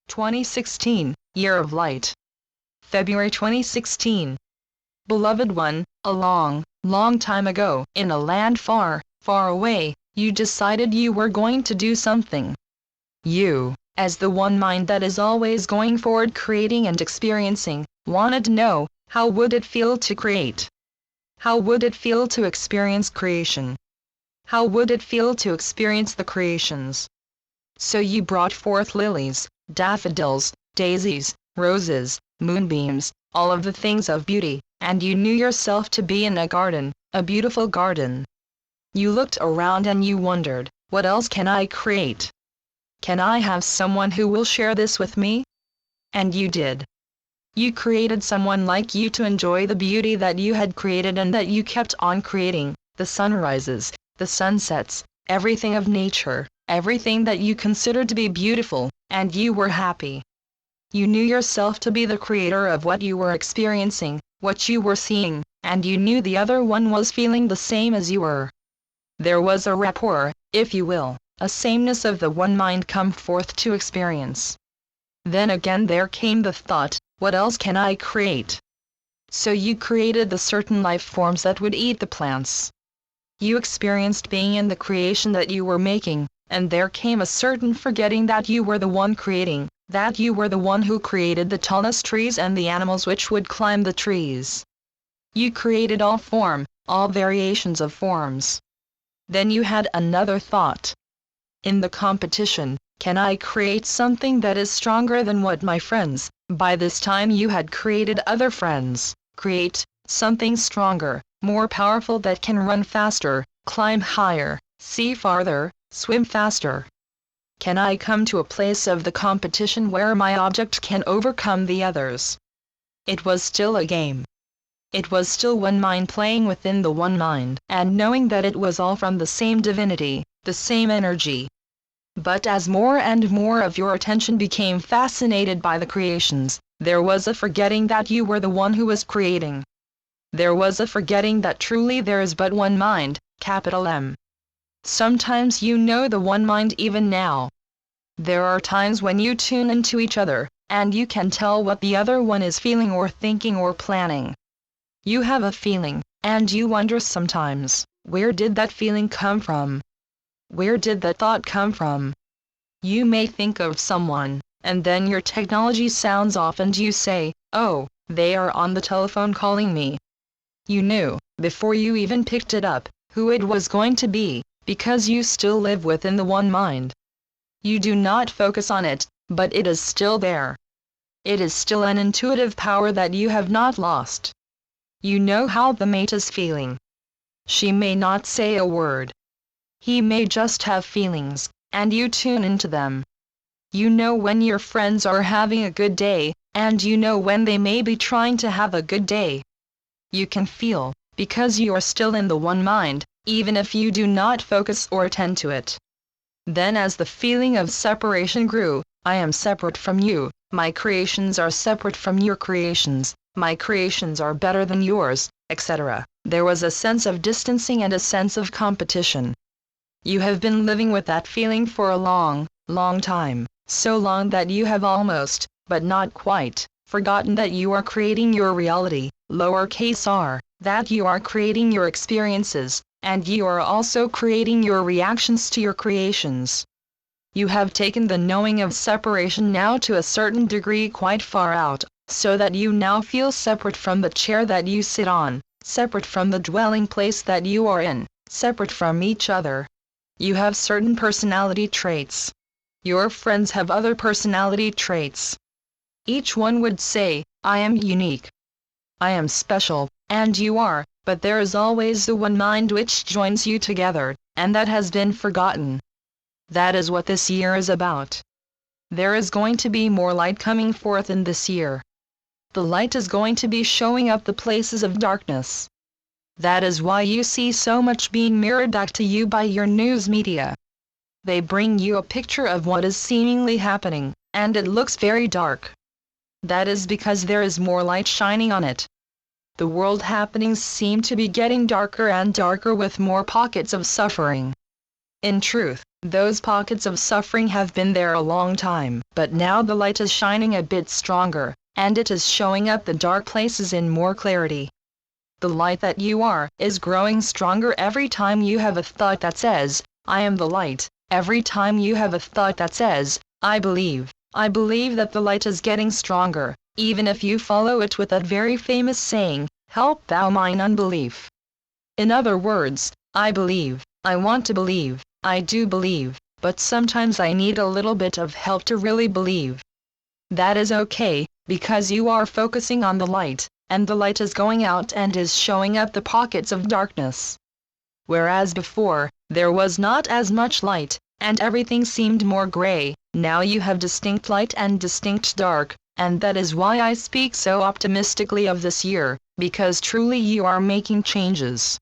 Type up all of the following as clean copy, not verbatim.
2016, Year of Light. February 2016. Beloved one, a long, long time ago, in a land far, far away, you decided you were going to do something. You, as the one mind that is always going forward creating and experiencing, wanted to know, how would it feel to create? How would it feel to experience creation? How would it feel to experience the creations? So you brought forth lilies, daffodils, daisies, roses, moonbeams, all of the things of beauty, and you knew yourself to be in a garden, a beautiful garden. You looked around and you wondered, what else can I create? Can I have someone who will share this with me? And you did. You created someone like you to enjoy the beauty that you had created and that you kept on creating, the sunrises, the sunsets, everything of nature, everything that you considered to be beautiful, and you were happy. You knew yourself to be the creator of what you were experiencing, what you were seeing, and you knew the other one was feeling the same as you were. There was a rapport, if you will, a sameness of the one mind come forth to experience. Then again there came the thought, what else can I create? So you created the certain life forms that would eat the plants. You experienced being in the creation that you were making, and there came a certain forgetting that you were the one creating, that you were the one who created the tallest trees and the animals which would climb the trees. You created all form, all variations of forms. Then you had another thought. In the competition, can I create something that is stronger than what my friends, by this time you had created other friends, create something stronger, more powerful that can run faster, climb higher, see farther, swim faster. Can I come to a place of the competition where my object can overcome the others? It was still a game. It was still one mind playing within the one mind, and knowing that it was all from the same divinity, the same energy. But as more and more of your attention became fascinated by the creations, there was a forgetting that you were the one who was creating. There was a forgetting that truly there is but one mind, capital M. Sometimes you know the one mind even now. There are times when you tune into each other, and you can tell what the other one is feeling or thinking or planning. You have a feeling, and you wonder sometimes, where did that feeling come from? Where did that thought come from? You may think of someone, and then your technology sounds off and you say, oh, they are on the telephone calling me. You knew, before you even picked it up, who it was going to be, because you still live within the one mind. You do not focus on it, but it is still there. It is still an intuitive power that you have not lost. You know how the mate is feeling. She may not say a word. He may just have feelings, and you tune into them. You know when your friends are having a good day, and you know when they may be trying to have a good day. You can feel, because you are still in the one mind, even if you do not focus or attend to it. Then as the feeling of separation grew, I am separate from you, my creations are separate from your creations, my creations are better than yours, etc. There was a sense of distancing and a sense of competition. You have been living with that feeling for a long, long time, so long that you have almost, but not quite, forgotten that you are creating your reality, lowercase r, that you are creating your experiences, and you are also creating your reactions to your creations. You have taken the knowing of separation now to a certain degree quite far out, so that you now feel separate from the chair that you sit on, separate from the dwelling place that you are in, separate from each other. You have certain personality traits. Your friends have other personality traits. Each one would say, I am unique. I am special, and you are, but there is always the one mind which joins you together, and that has been forgotten. That is what this year is about. There is going to be more light coming forth in this year. The light is going to be showing up the places of darkness. That is why you see so much being mirrored back to you by your news media. They bring you a picture of what is seemingly happening, and it looks very dark. That is because there is more light shining on it. The world happenings seem to be getting darker and darker with more pockets of suffering. In truth, those pockets of suffering have been there a long time, but now the light is shining a bit stronger, and it is showing up the dark places in more clarity. The light that you are is growing stronger every time you have a thought that says, I am the light. Every time you have a thought that says, I believe that the light is getting stronger, even if you follow it with that very famous saying, help thou mine unbelief. In other words, I believe, I want to believe, I do believe, but sometimes I need a little bit of help to really believe. That is okay, because you are focusing on the light, and the light is going out and is showing up the pockets of darkness. Whereas before, there was not as much light, and everything seemed more gray, now you have distinct light and distinct dark, and that is why I speak so optimistically of this year, because truly you are making changes.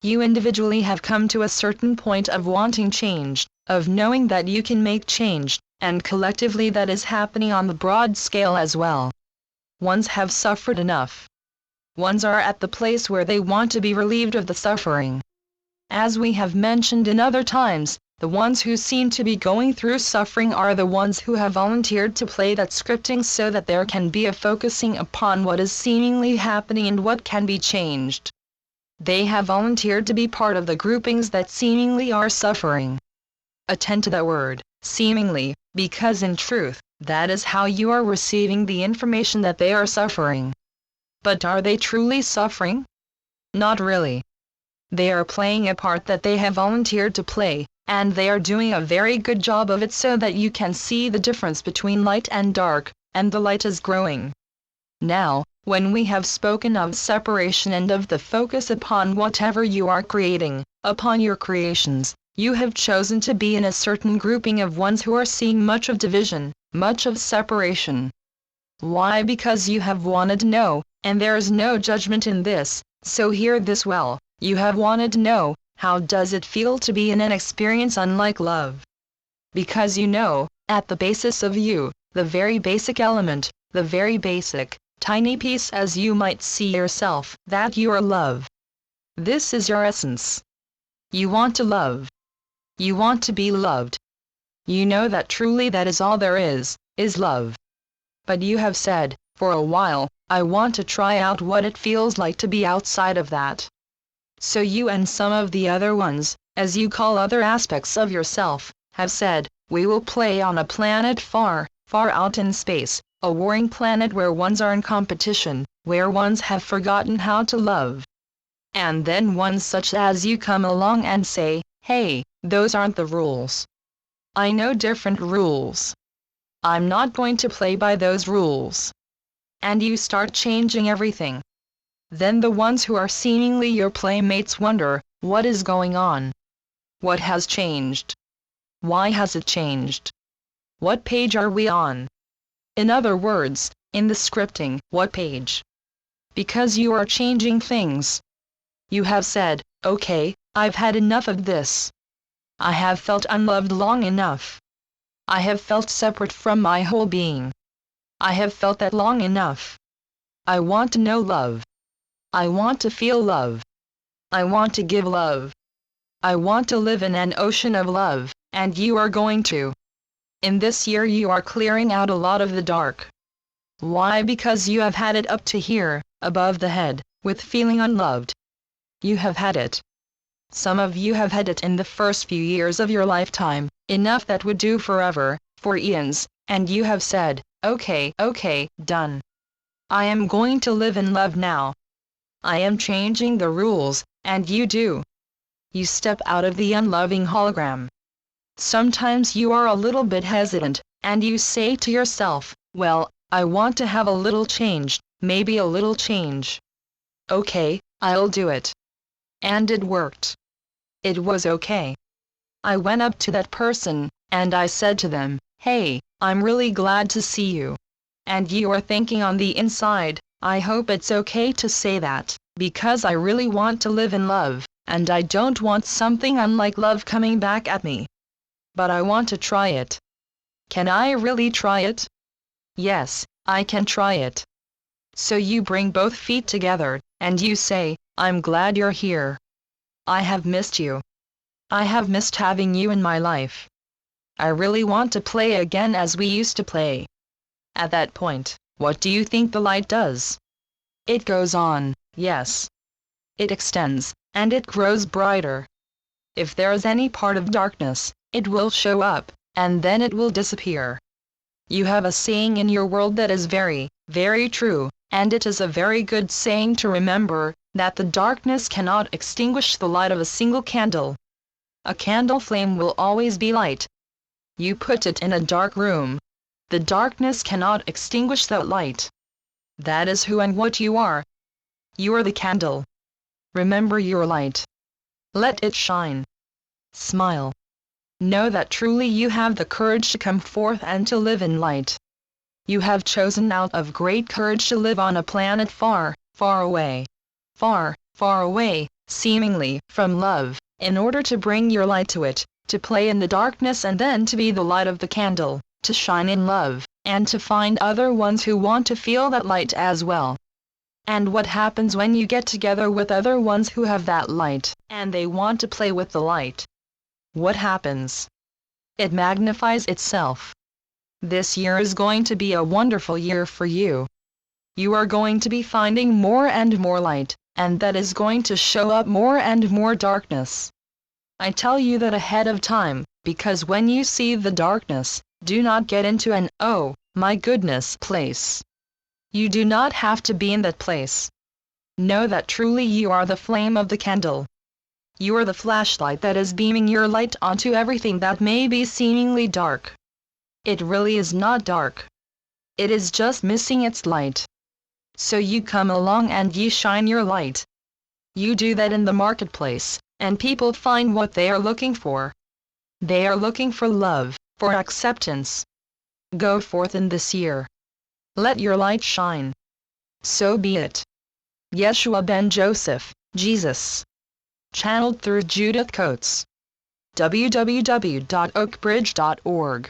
You individually have come to a certain point of wanting change, of knowing that you can make change, and collectively that is happening on the broad scale as well. Ones have suffered enough. Ones are at the place where they want to be relieved of the suffering. As we have mentioned in other times, the ones who seem to be going through suffering are the ones who have volunteered to play that scripting so that there can be a focusing upon what is seemingly happening and what can be changed. They have volunteered to be part of the groupings that seemingly are suffering. Attend to that word, seemingly, because in truth, that is how you are receiving the information that they are suffering. But are they truly suffering? Not really. They are playing a part that they have volunteered to play, and they are doing a very good job of it so that you can see the difference between light and dark, and the light is growing. Now, when we have spoken of separation and of the focus upon whatever you are creating, upon your creations, you have chosen to be in a certain grouping of ones who are seeing much of division, much of separation. Why? Because you have wanted to know, and there is no judgment in this, so hear this well, you have wanted to know, how does it feel to be in an experience unlike love? Because you know, at the basis of you, the very basic element, the very basic, tiny piece as you might see yourself, that you are love. This is your essence. You want to love. You want to be loved. You know that truly that is all there is love. But you have said, for a while, I want to try out what it feels like to be outside of that. So you and some of the other ones, as you call other aspects of yourself, have said, we will play on a planet far, far out in space, a warring planet where ones are in competition, where ones have forgotten how to love. And then ones such as you come along and say, hey, those aren't the rules. I know different rules. I'm not going to play by those rules. And you start changing everything. Then the ones who are seemingly your playmates wonder, what is going on? What has changed? Why has it changed? What page are we on? In other words, in the scripting, what page? Because you are changing things. You have said, okay, I've had enough of this. I have felt unloved long enough. I have felt separate from my whole being. I have felt that long enough. I want to know love. I want to feel love. I want to give love. I want to live in an ocean of love, and you are going to. In this year you are clearing out a lot of the dark. Why? Because you have had it up to here, above the head, with feeling unloved. You have had it. Some of you have had it in the first few years of your lifetime, enough that would do forever, for eons, and you have said, okay, done. I am going to live in love now. I am changing the rules, and you do. You step out of the unloving hologram. Sometimes you are a little bit hesitant, and you say to yourself, well, I want to have a little change, maybe a little change. Okay, I'll do it. And it worked. It was okay. I went up to that person, and I said to them, hey, I'm really glad to see you. And you are thinking on the inside, I hope it's okay to say that, because I really want to live in love, and I don't want something unlike love coming back at me. But I want to try it. Can I really try it? Yes, I can try it. So you bring both feet together, and you say, I'm glad you're here. I have missed you. I have missed having you in my life. I really want to play again as we used to play. At that point, what do you think the light does? It goes on, yes. It extends, and it grows brighter. If there is any part of darkness, it will show up, and then it will disappear. You have a saying in your world that is very, very true, and it is a very good saying to remember, that the darkness cannot extinguish the light of a single candle. A candle flame will always be light. You put it in a dark room. The darkness cannot extinguish that light. That is who and what you are. You are the candle. Remember your light. Let it shine. Smile. Know that truly you have the courage to come forth and to live in light. You have chosen out of great courage to live on a planet far, far away. Far, far away, seemingly, from love, in order to bring your light to it, to play in the darkness and then to be the light of the candle, to shine in love, and to find other ones who want to feel that light as well. And what happens when you get together with other ones who have that light, and they want to play with the light? What happens? It magnifies itself. This year is going to be a wonderful year for you. You are going to be finding more and more light, and that is going to show up more and more darkness. I tell you that ahead of time, because when you see the darkness, do not get into an "oh, my goodness" place. You do not have to be in that place. Know that truly you are the flame of the candle. You are the flashlight that is beaming your light onto everything that may be seemingly dark. It really is not dark. It is just missing its light. So you come along and you shine your light. You do that in the marketplace, and people find what they are looking for. They are looking for love, for acceptance. Go forth in this year. Let your light shine. So be it. Jeshua ben Joseph, Jesus. Channeled through Judith Coates. www.oakbridge.org